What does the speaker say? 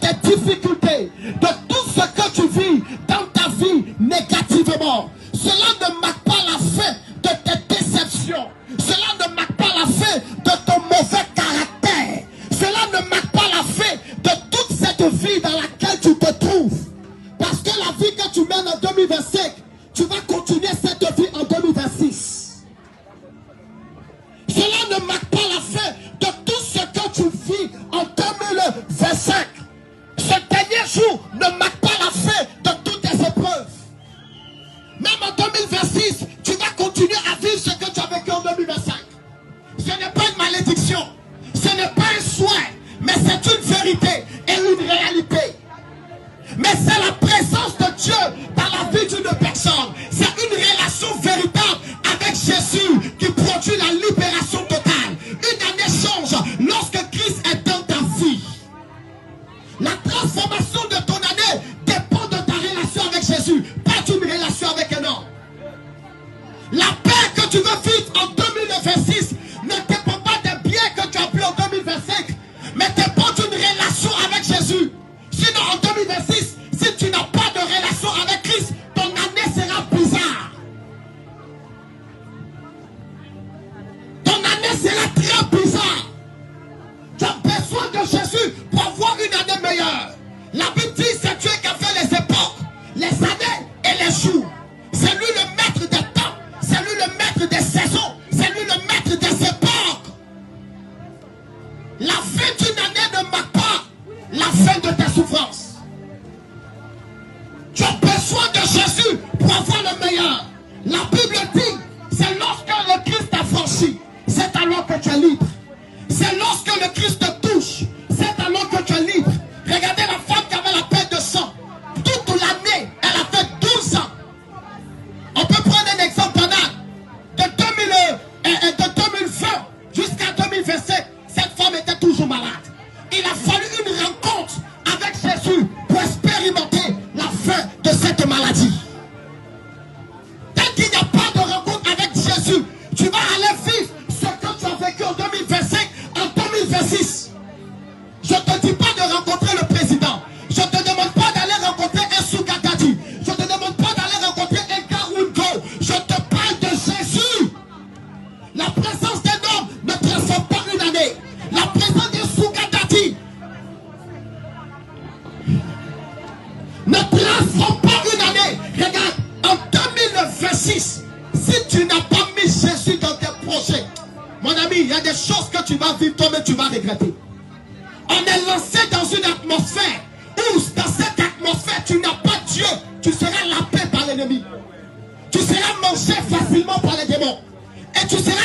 tes difficultés, de tout ce que tu vis dans ta vie négativement. Cela ne marque pas la fin de tes déceptions. Cela ne marque pas la fin de ton mauvais caractère. Cela ne marque pas la fin de toute cette vie dans laquelle tu te trouves. Parce que la vie que tu mènes en 2025, tu vas continuer cette vie en 2026. Cela ne marque pas la fin de tout ce que tu vis en 2025. Ce dernier jour ne marque pas la fin de toutes tes épreuves. Même en 2026, tu vas continuer à vivre ce que tu as vécu en 2025. Ce n'est pas une malédiction, ce n'est pas un souhait, mais c'est une vérité et une réalité. Mais c'est la présence de Dieu dans la vie d'une personne. C'est une relation véritable avec Jésus qui produit la libération totale. Une année change lorsque Christ est dans ta vie. La transformation de ton année dépend de ta relation avec Jésus, pas d'une relation avec un homme. La paix que tu veux vivre en 2026 ne dépend pas des biens que tu as pris en 2025, mais dépend d'une relation avec Jésus. Sinon en 2026, si tu n'as pas de relation avec Christ, ton année sera bizarre. Ton année sera très bizarre. Tu as besoin de Jésus pour avoir une année meilleure. La Bible dit c'est Dieu qui a fait les époques, les années et les jours. C'est lui le maître des temps, c'est lui le maître des saisons, c'est lui le maître des époques. La fin d'une année ne marque pas la fin de tes souffrances. Tu as besoin de Jésus pour avoir le meilleur. La Bible dit, c'est lorsque le Christ t'a franchi, c'est alors que tu es libre. C'est lorsque le Christ te touche, c'est alors que tu es libre. Regardez la femme qui avait la perte de sang. Toute l'année, elle a fait 12 ans. On peut prendre un exemple banal. De 2020 jusqu'à 2027, cette femme était toujours malade. Il a fallu une rencontre avec Jésus pour expérimenter la fin de cette maladie. Tant qu'il n'y a pas de rencontre avec Jésus, tu vas aller vivre ce que tu as vécu en 2025, en 2026. Je ne te dis pas de rencontrer le président. Je ne te demande pas d'aller rencontrer un Sougadadi. Je ne te demande pas d'aller rencontrer un Garundo. Je te parle de Jésus. La présence d'un homme ne transforme pas une année. La présence d'un Sougadadi ne transforme pas une année. Regarde, en 2026, si tu n'as pas mis Jésus dans tes projets, mon ami, il y a des choses que tu vas vivre toi-même, tu vas regretter. On est lancé dans une atmosphère où dans cette atmosphère tu n'as pas Dieu, tu seras lapé par l'ennemi. Tu seras mangé facilement par les démons. Et tu seras